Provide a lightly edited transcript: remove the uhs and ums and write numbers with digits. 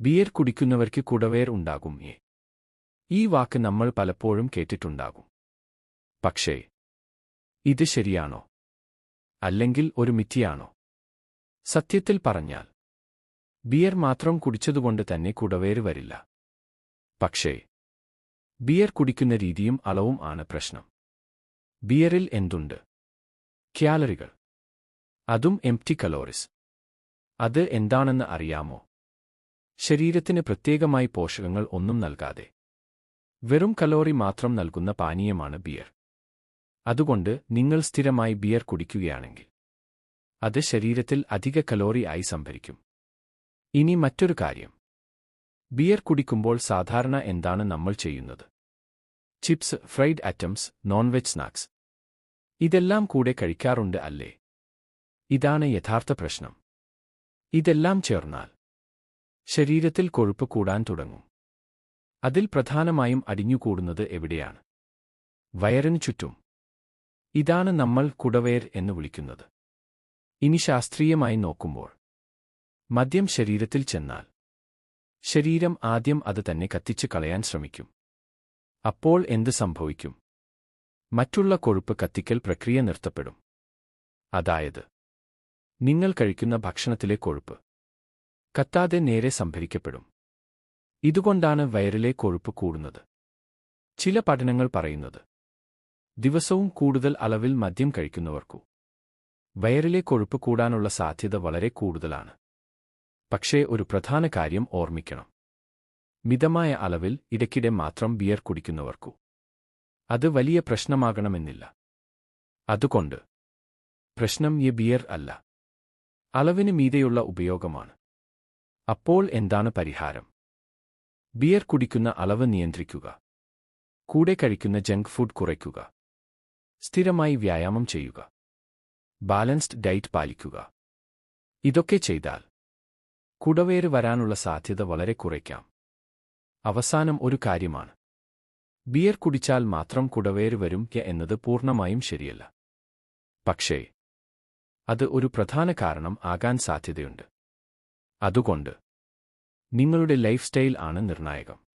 Beer കുടിക്കുന്നവർക്ക് കുടവേർ ഉണ്ടാകും. ഈ വാക്ക് നമ്മൾ പലപ്പോഴും കേട്ടിട്ടുണ്ടാകും. പക്ഷേ ഇത് ശരിയാണോ? അല്ലെങ്കിൽ ഒരു മിഥ്യയാണോ? സത്യത്തിൽ പറഞ്ഞാൽ ബിയർ മാത്രം കുടിച്ചതുകൊണ്ട് തന്നെ കുടവേര് വരില്ല. പക്ഷേ ബിയർ കുടിക്കുന്ന രീതിയും അളവും ആണ് പ്രശ്നം. ബിയറിൽ എന്തുണ്ട്? ക്യാലറികൾ. അതും എംപ്റ്റി കലോറീസ്. അത് എന്താണെന്ന് അറിയാമോ? ശരീരത്തിന് പ്രത്യേകമായി പോഷകങ്ങൾ ഒന്നും നൽകാതെ വെറും കലോറി മാത്രം നൽകുന്ന പാനീയമാണ് ബിയർ. അതുകൊണ്ട് നിങ്ങൾ സ്ഥിരമായി ബിയർ കുടിക്കുകയാണെങ്കിൽ അത് ശരീരത്തിൽ അധിക കലോറി ആയി സംഭരിക്കും. ഇനി മറ്റൊരു കാര്യം. ബിയർ കുടിക്കുമ്പോൾ സാധാരണ എന്താണ് നമ്മൾ ചെയ്യുന്നത്? Chips, fried items, non veg snacks ഇതെല്ലാം കൂടെ കഴിക്കാറുണ്ട് അല്ലേ? ഇതാണ് യഥാർത്ഥ പ്രശ്നം. ഇതെല്ലാം ചേർന്നാൽ ശരീരത്തിൽ കൊഴുപ്പ് കൂടാൻ തുടങ്ങും. അതിൽ പ്രധാനമായും അടിഞ്ഞുകൂടുന്നത് എവിടെയാണ്? വയറിനു ചുറ്റും. ഇതാണ് നമ്മൾ കുടവേർ എന്ന് വിളിക്കുന്നത്. ഇനി ശാസ്ത്രീയമായി നോക്കുമ്പോൾ മദ്യം ശരീരത്തിൽ ചെന്നാൽ ശരീരം ആദ്യം അത് തന്നെ കത്തിച്ച് കളയാൻ ശ്രമിക്കും. അപ്പോൾ എന്ത് സംഭവിക്കും? മറ്റുള്ള കൊഴുപ്പ് കത്തിക്കൽ പ്രക്രിയ നിർത്തപ്പെടും. അതായത് നിങ്ങൾ കഴിക്കുന്ന ഭക്ഷണത്തിലെ കൊഴുപ്പ് കത്താതെ നേരെ സംഭരിക്കപ്പെടും. ഇതുകൊണ്ടാണ് വയറിലെ കൊഴുപ്പ് കൂടുന്നത്. ചില പഠനങ്ങൾ പറയുന്നത് ദിവസവും കൂടുതൽ അളവിൽ മദ്യം കഴിക്കുന്നവർക്കു വയറിലെ കൊഴുപ്പ് കൂടാനുള്ള സാധ്യത വളരെ കൂടുതലാണ്. പക്ഷേ ഒരു പ്രധാന കാര്യം ഓർമ്മിക്കണം. മിതമായ അളവിൽ ഇടയ്ക്കിടെ മാത്രം ബിയർ കുടിക്കുന്നവർക്കു അത് വലിയ പ്രശ്നമാകണമെന്നില്ല. അതുകൊണ്ട് പ്രശ്നം ബിയർ അല്ല, അളവിന് മീതെയുള്ള ഉപയോഗമാണ്. അപ്പോൾ എന്താണ് പരിഹാരം? ബിയർ കുടിക്കുന്ന അളവ് നിയന്ത്രിക്കുക. കൂടെ കഴിക്കുന്ന ജങ്ക് ഫുഡ് കുറയ്ക്കുക. സ്ഥിരമായി വ്യായാമം ചെയ്യുക. ബാലൻസ്ഡ് ഡയറ്റ് പാലിക്കുക. ഇതൊക്കെ ചെയ്താൽ കുടവേര് വരാനുള്ള സാധ്യത വളരെ കുറയ്ക്കാം. അവസാനം ഒരു കാര്യമാണ്. ബിയർ കുടിച്ചാൽ മാത്രം കുടവേര് വരും എന്നത് പൂർണ്ണമായും ശരിയല്ല. പക്ഷേ അത് ഒരു പ്രധാന കാരണം ആകാൻ സാധ്യതയുണ്ട്. അതുകൊണ്ട് നിങ്ങളുടെ ലൈഫ് സ്റ്റൈൽ ആണ് നിർണായകം.